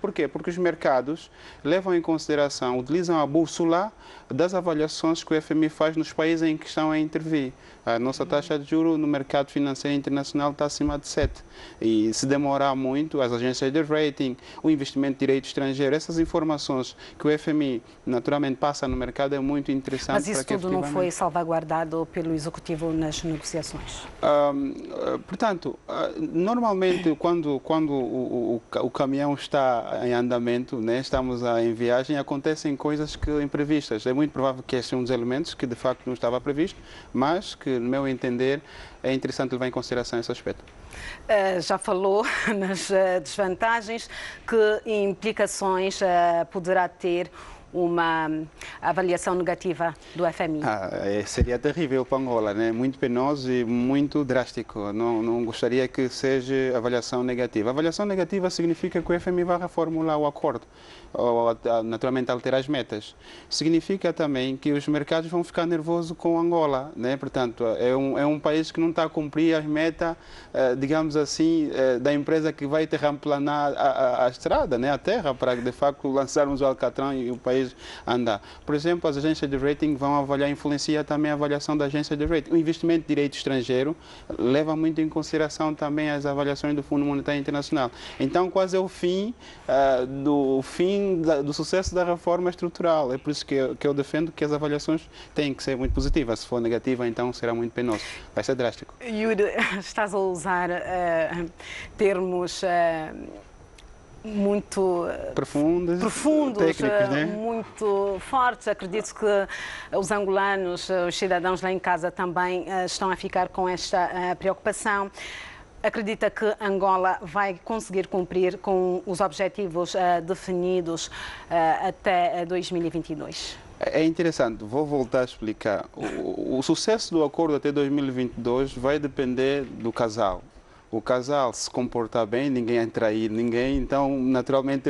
por quê? Porque os mercados levam em consideração, utilizam a bússola das avaliações que o FMI faz nos países em que estão a intervir. A nossa taxa de juros no mercado financeiro internacional está acima de 7. E se demorar muito, as agências de rating, o investimento de direito estrangeiro, essas informações que o FMI naturalmente passa no mercado é muito interessante. Mas isso tudo não foi salvaguardado pelo Executivo nas negociações? Portanto, normalmente quando o caminhão está em andamento, né, estamos em viagem, acontecem coisas imprevistas. É muito provável que este é um dos elementos que de facto não estava previsto, mas que, no meu entender, é interessante levar em consideração esse aspecto. Já falou nas desvantagens, que implicações poderá ter uma avaliação negativa do FMI? Seria terrível para Angola, né? Muito penoso e muito drástico. Não gostaria que seja avaliação negativa. Avaliação negativa significa que o FMI vai reformular o acordo, ou naturalmente alterar as metas. Significa também que os mercados vão ficar nervosos com Angola, né? Portanto, é um país que não está a cumprir as metas, digamos assim, da empresa que vai terraplanar a estrada, né? A terra, para de facto lançarmos o Alcatrão e o país andar. Por exemplo, as agências de rating vão avaliar, influencia também a avaliação da agência de rating. O investimento de direito estrangeiro leva muito em consideração também as avaliações do Fundo Monetário Internacional. Então, quase é o fim do sucesso da reforma estrutural. É por isso que eu defendo que as avaliações têm que ser muito positivas. Se for negativa, então será muito penoso. Vai ser drástico. Yuri, estás a usar termos muito profundos, técnicos, né? Muito fortes. Acredito que os angolanos, os cidadãos lá em casa também estão a ficar com esta preocupação. Acredita que Angola vai conseguir cumprir com os objetivos definidos até 2022? É interessante, vou voltar a explicar. O sucesso do acordo até 2022 vai depender do casal. O casal se comportar bem, ninguém é trair ninguém, então naturalmente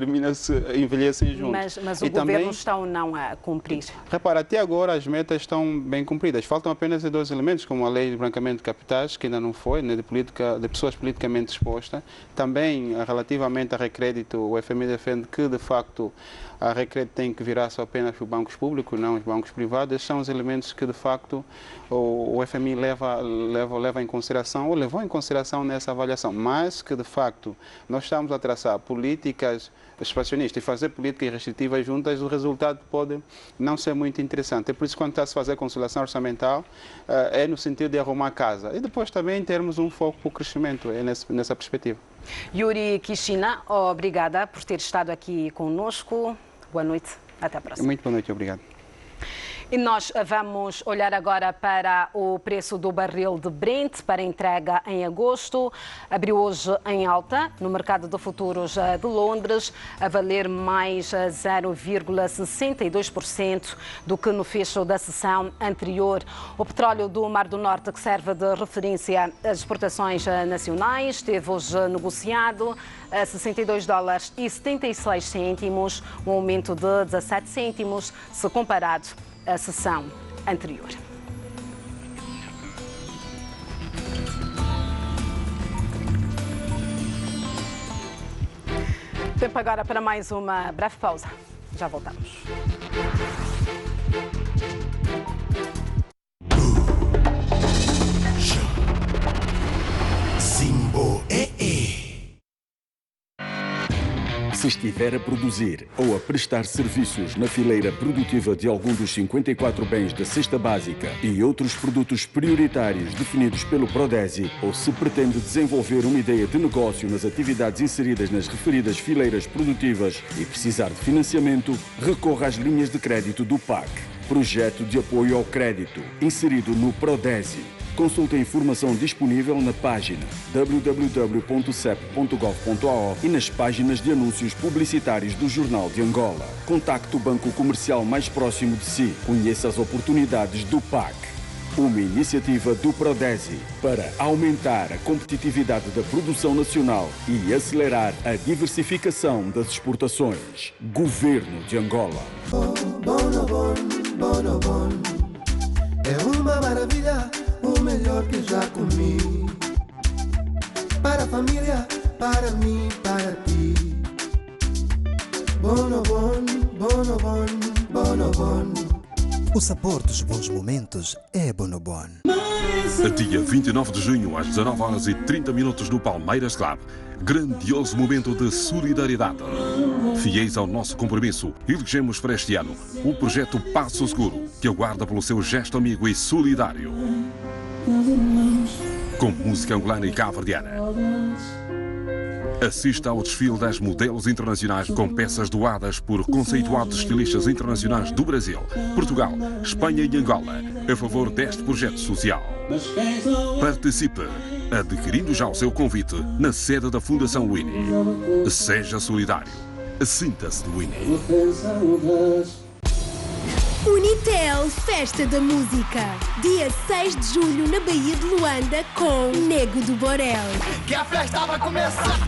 envelhecem juntos. Mas o governo está ou não a cumprir? Repara, até agora as metas estão bem cumpridas. Faltam apenas 2 elementos, como a lei de branqueamento de capitais, que ainda não foi, né, de pessoas politicamente expostas. Também, relativamente a recrédito, o FMI defende que, de facto, a recrédito tem que virar só apenas para os bancos públicos, não os bancos privados. Esses são os elementos que, de facto, o FMI leva em consideração, ou levou em consideração nessa avaliação, mas que de facto nós estamos a traçar políticas expansionistas e fazer políticas restritivas juntas, o resultado pode não ser muito interessante. É por isso que quando está a se fazer conciliação orçamental, é no sentido de arrumar casa. E depois também termos um foco para o crescimento, é nessa perspectiva. Yuri Kishina, obrigada por ter estado aqui conosco. Boa noite, até a próxima. Muito boa noite, obrigado. E nós vamos olhar agora para o preço do barril de Brent para entrega em agosto. Abriu hoje em alta no mercado de futuros de Londres, a valer mais 0,62% do que no fecho da sessão anterior. O petróleo do Mar do Norte, que serve de referência às exportações nacionais, esteve hoje negociado a $62,76, um aumento de 17 cêntimos se comparado à sessão anterior. Tempo agora para mais uma breve pausa. Já voltamos. Simbo Se estiver a produzir ou a prestar serviços na fileira produtiva de algum dos 54 bens da cesta básica e outros produtos prioritários definidos pelo Prodesi, ou se pretende desenvolver uma ideia de negócio nas atividades inseridas nas referidas fileiras produtivas e precisar de financiamento, recorra às linhas de crédito do PAC, Projeto de Apoio ao Crédito, inserido no Prodesi. Consulte a informação disponível na página www.cep.gov.ao e nas páginas de anúncios publicitários do Jornal de Angola. Contacte o banco comercial mais próximo de si. Conheça as oportunidades do PAC. Uma iniciativa do Prodesi para aumentar a competitividade da produção nacional e acelerar a diversificação das exportações. Governo de Angola. É uma maravilha. O melhor que já comi. Para a família, para mim, para ti. Bonobon, bonobon, bonobon. O sabor dos bons momentos é Bonobon. Dia 29 de junho, às 19h30 no Palmeiras Club. Grandioso momento de solidariedade. Fiéis ao nosso compromisso, elegemos para este ano o projeto Passo Seguro, que aguarda pelo seu gesto amigo e solidário. Com música angolana e cabo-verdiana. Assista ao desfile das modelos internacionais com peças doadas por conceituados estilistas internacionais do Brasil, Portugal, Espanha e Angola, a favor deste projeto social. Participe, adquirindo já o seu convite na sede da Fundação Winnie. Seja solidário. Sinta-se do Winnie. Unitel Festa da Música. Dia 6 de julho na Baía de Luanda com Nego do Borel. Que a festa vai começar.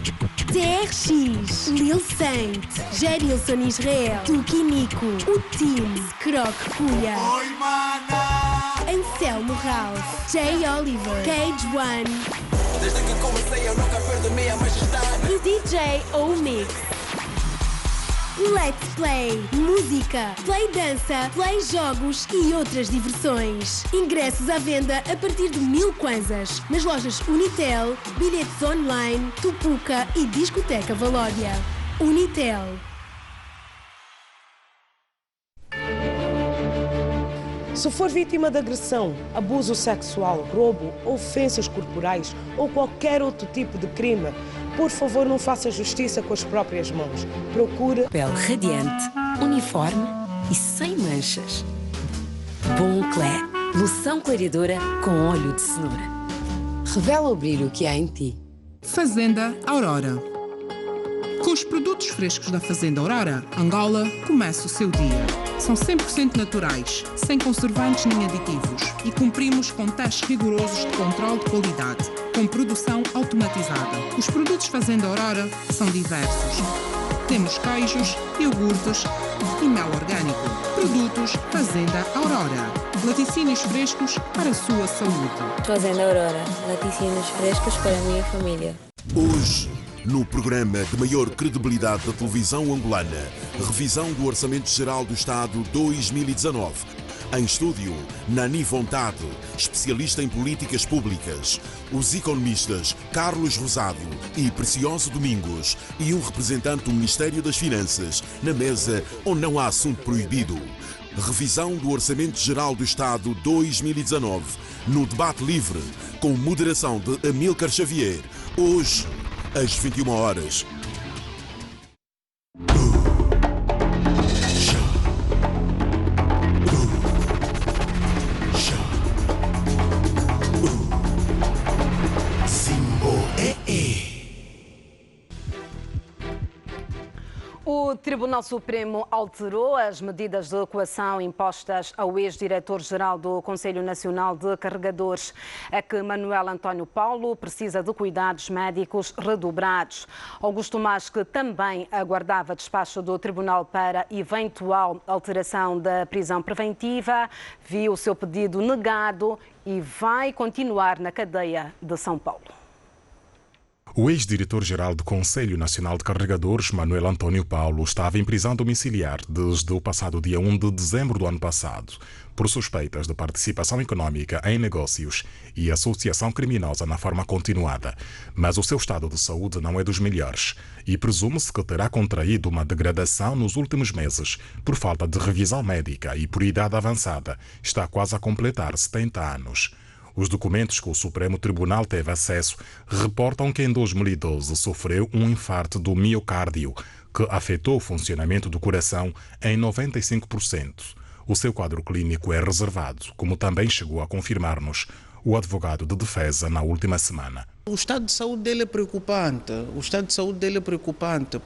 TRX, Lil Saint, Gerilson Israel, Tuki Nico, o Team, Croc Cuia. Oi, mana! Anselmo Ralph, Jay Oliver, Cage One. Desde que comecei eu nunca perdi minha majestade. E DJ O-Mix. Let's Play, música, play dança, play jogos e outras diversões. Ingressos à venda a partir de 1000 kwanzas nas lojas Unitel, bilhetes online, Tupuca e Discoteca Valódia. Unitel. Se for vítima de agressão, abuso sexual, roubo, ofensas corporais ou qualquer outro tipo de crime, por favor, não faça justiça com as próprias mãos. Procure pele radiante, uniforme e sem manchas. Bom Clé, loção clareadora com óleo de cenoura. Revela o brilho que há em ti. Fazenda Aurora. Com os produtos frescos da Fazenda Aurora, Angola começa o seu dia. São 100% naturais, sem conservantes nem aditivos e cumprimos com testes rigorosos de controle de qualidade, com produção automatizada. Os produtos Fazenda Aurora são diversos. Temos queijos, iogurtes e mel orgânico. Produtos Fazenda Aurora. Laticínios frescos para a sua saúde. Fazenda Aurora. Laticínios frescos para a minha família. Hoje, no programa de maior credibilidade da televisão angolana, revisão do Orçamento Geral do Estado 2019. Em estúdio, Nani Vontade, especialista em políticas públicas. Os economistas Carlos Rosado e Precioso Domingos e um representante do Ministério das Finanças na mesa onde não há assunto proibido. Revisão do Orçamento Geral do Estado 2019 no Debate Livre, com moderação de Amílcar Xavier, hoje às 21 horas. O Tribunal Supremo alterou as medidas de coação impostas ao ex-diretor-geral do Conselho Nacional de Carregadores. É que Manuel António Paulo precisa de cuidados médicos redobrados. Augusto Tomás, que também aguardava despacho do Tribunal para eventual alteração da prisão preventiva, viu o seu pedido negado e vai continuar na cadeia de São Paulo. O ex-diretor-geral do Conselho Nacional de Carregadores, Manuel António Paulo, estava em prisão domiciliar desde o passado dia 1 de dezembro do ano passado, por suspeitas de participação econômica em negócios e associação criminosa na forma continuada. Mas o seu estado de saúde não é dos melhores e presume-se que terá contraído uma degradação nos últimos meses por falta de revisão médica e por idade avançada. Está quase a completar 70 anos. Os documentos que o Supremo Tribunal teve acesso reportam que em 2012 sofreu um infarto do miocárdio, que afetou o funcionamento do coração em 95%. O seu quadro clínico é reservado, como também chegou a confirmar-nos o advogado de defesa na última semana. O estado de saúde dele é preocupante.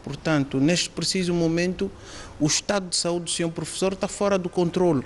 Portanto, neste preciso momento, o estado de saúde do senhor professor está fora do controle.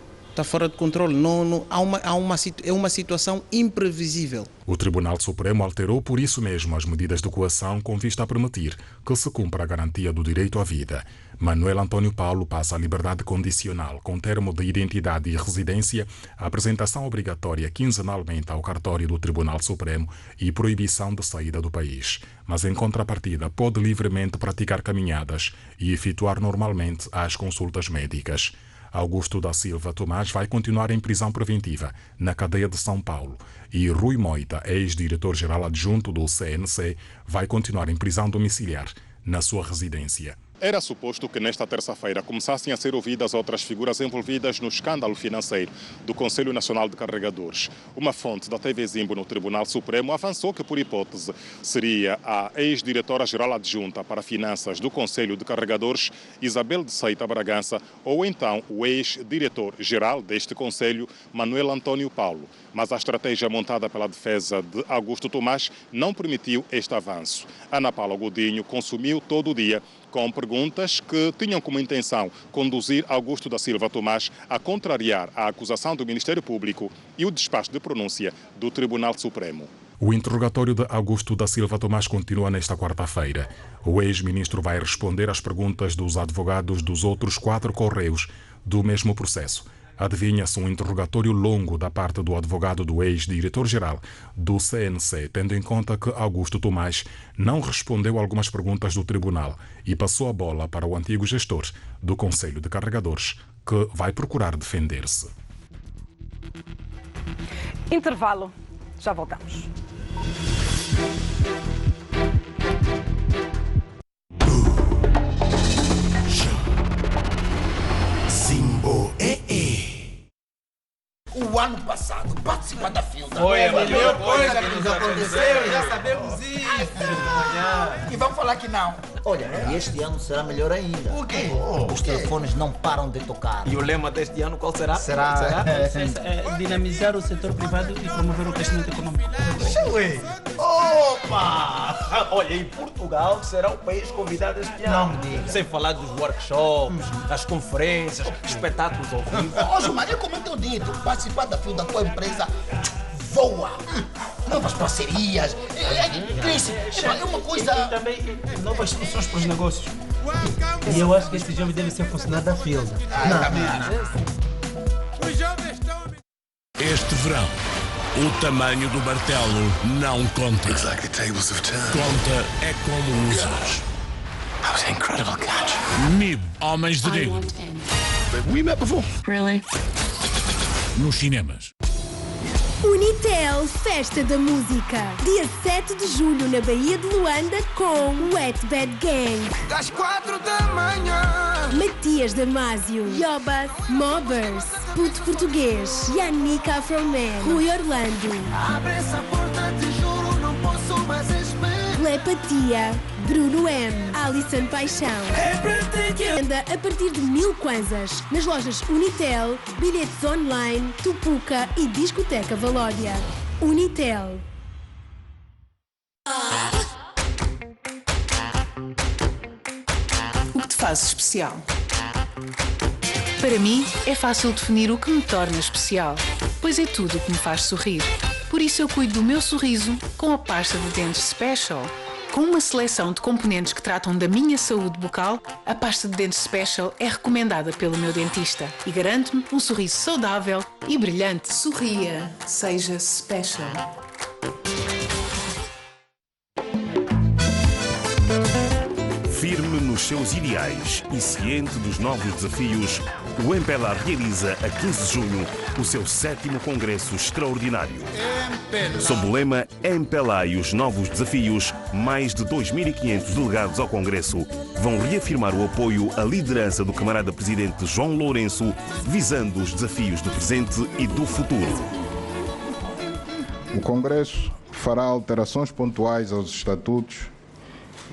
É uma situação imprevisível. O Tribunal Supremo alterou por isso mesmo as medidas de coação com vista a permitir que se cumpra a garantia do direito à vida. Manuel António Paulo passa a liberdade condicional com termo de identidade e residência, apresentação obrigatória quinzenalmente ao cartório do Tribunal Supremo e proibição de saída do país. Mas em contrapartida pode livremente praticar caminhadas e efetuar normalmente as consultas médicas. Augusto da Silva Tomás vai continuar em prisão preventiva na cadeia de São Paulo e Rui Moita, ex-diretor-geral adjunto do CNC, vai continuar em prisão domiciliar na sua residência. Era suposto que nesta terça-feira começassem a ser ouvidas outras figuras envolvidas no escândalo financeiro do Conselho Nacional de Carregadores. Uma fonte da TV Zimbo no Tribunal Supremo avançou que, por hipótese, seria a ex-diretora-geral adjunta para Finanças do Conselho de Carregadores, Isabel de Seita Bragança, ou então o ex-diretor-geral deste Conselho, Manuel António Paulo. Mas a estratégia montada pela defesa de Augusto Tomás não permitiu este avanço. Ana Paula Godinho consumiu todo o dia com perguntas que tinham como intenção conduzir Augusto da Silva Tomás a contrariar a acusação do Ministério Público e o despacho de pronúncia do Tribunal Supremo. O interrogatório de Augusto da Silva Tomás continua nesta quarta-feira. O ex-ministro vai responder às perguntas dos advogados dos outros 4 correios do mesmo processo. Adivinha-se um interrogatório longo da parte do advogado do ex-diretor-geral do CNC, tendo em conta que Augusto Tomás não respondeu a algumas perguntas do tribunal e passou a bola para o antigo gestor do Conselho de Carregadores, que vai procurar defender-se. Intervalo. Já voltamos. O ano passado, participar da Filda. Foi a melhor coisa que nos aconteceu, já sabemos isso. E vamos falar que não. Olha, e este ano será melhor ainda. O quê? Os telefones não param de tocar. E o lema deste ano qual será? Dinamizar o setor privado e promover o crescimento econômico. Opa! Olha, e Portugal será o país convidado este ano. Não me diga. Sem falar dos workshops, das conferências, espetáculos ao vivo. Ô, Gilmar, é como eu tenho dito, participar da Filda da tua empresa voa. Novas parcerias. Cresce. É uma coisa... E também novas soluções para os negócios. E eu acho que este jovem deve ser funcionário da Filda. Este verão, o tamanho do martelo não conta. Conta é como usas. That was an incredible catch. MIB, Homens de Negro. We met before. Really? nos cinemas. Unitel Festa da Música. Dia 7 de julho na Baía de Luanda com Wet Bad Gang. Das 4 da manhã. Matias Damasio, Yoba, Mobbers, Puto Português, Yannick Afroman, Rui Orlando. Abre essa porta, te juro, não posso mais esperar. Telepatia, Bruno M, Alisson Paixão. Venda a partir de 1000 kwanzas nas lojas Unitel, bilhetes online, Tupuca e Discoteca Valódia. Unitel. O que te faz especial? Para mim, é fácil definir o que me torna especial, pois é tudo o que me faz sorrir. Por isso eu cuido do meu sorriso com a pasta de dentes Special. Com uma seleção de componentes que tratam da minha saúde bucal, a pasta de dentes Special é recomendada pelo meu dentista e garante-me um sorriso saudável e brilhante. Sorria, seja Special. Firme nos seus ideais e ciente dos novos desafios, o MPLA realiza a 15 de junho o seu 7º Congresso Extraordinário. Sob o lema MPLA e os novos desafios, mais de 2.500 delegados ao Congresso vão reafirmar o apoio à liderança do camarada presidente João Lourenço, visando os desafios do presente e do futuro. O Congresso fará alterações pontuais aos estatutos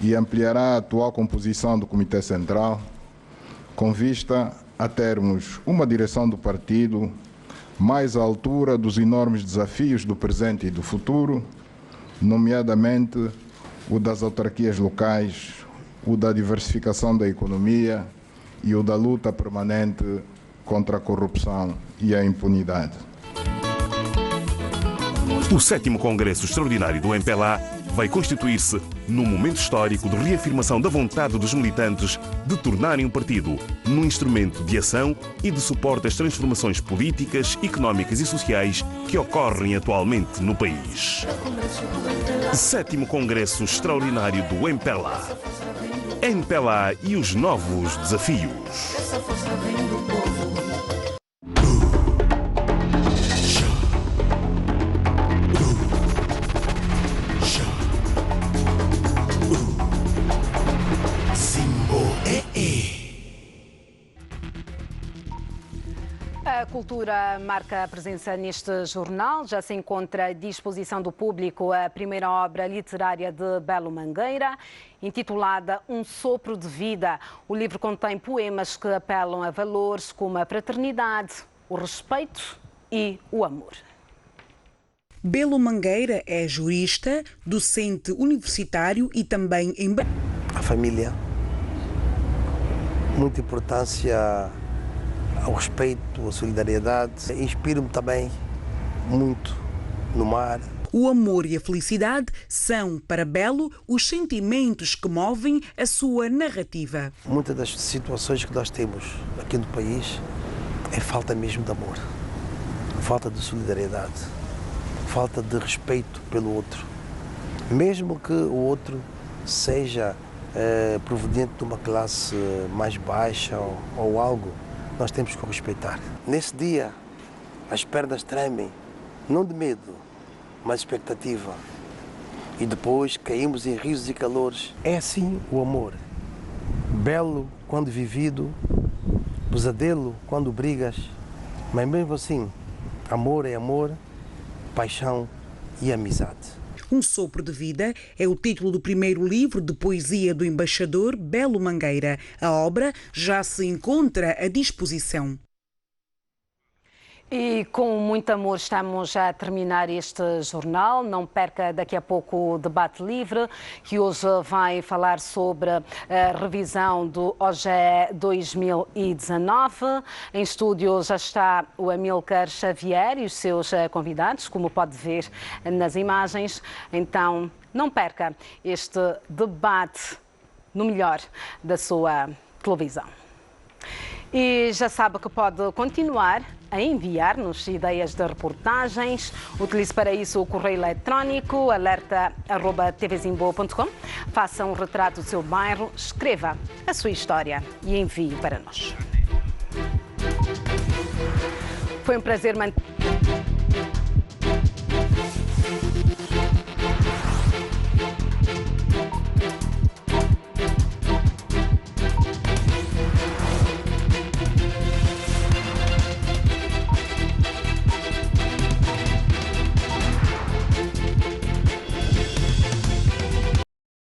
e ampliará a atual composição do Comitê Central, com vista a termos uma direção do partido mais à altura dos enormes desafios do presente e do futuro, nomeadamente o das autarquias locais, o da diversificação da economia e o da luta permanente contra a corrupção e a impunidade. O 7º Congresso Extraordinário do MPLA vai constituir-se num momento histórico de reafirmação da vontade dos militantes de tornarem o partido num instrumento de ação e de suporte às transformações políticas, económicas e sociais que ocorrem atualmente no país. 7º Congresso Extraordinário do MPLA. MPLA e os novos desafios. A cultura marca a presença neste jornal. Já se encontra à disposição do público a primeira obra literária de Belo Mangueira, intitulada Um Sopro de Vida. O livro contém poemas que apelam a valores como a fraternidade, o respeito e o amor. Belo Mangueira é jurista, docente universitário e também a família, muita importância ao respeito, à solidariedade. Inspiro-me também muito no mar. O amor e a felicidade são, para Belo, os sentimentos que movem a sua narrativa. Muitas das situações que nós temos aqui no país é falta mesmo de amor, falta de solidariedade, falta de respeito pelo outro. Mesmo que o outro seja proveniente de uma classe mais baixa ou algo, nós temos que o respeitar. Nesse dia, as pernas tremem, não de medo, mas expectativa. E depois caímos em risos e calores. É assim o amor. Belo quando vivido, pesadelo quando brigas, mas mesmo assim, amor é amor, paixão e amizade. Um Sopro de Vida é o título do primeiro livro de poesia do embaixador Belo Mangueira. A obra já se encontra à disposição. E com muito amor estamos a terminar este jornal. Não perca daqui a pouco o Debate Livre, que hoje vai falar sobre a revisão do OGE 2019. Em estúdio já está o Amílcar Xavier e os seus convidados, como pode ver nas imagens. Então, não perca este debate no melhor da sua televisão. E já sabe que pode continuar a enviar-nos ideias de reportagens. Utilize para isso o correio eletrónico alerta@tvzimboa.com. Faça um retrato do seu bairro, escreva a sua história e envie para nós. Foi um prazer manter.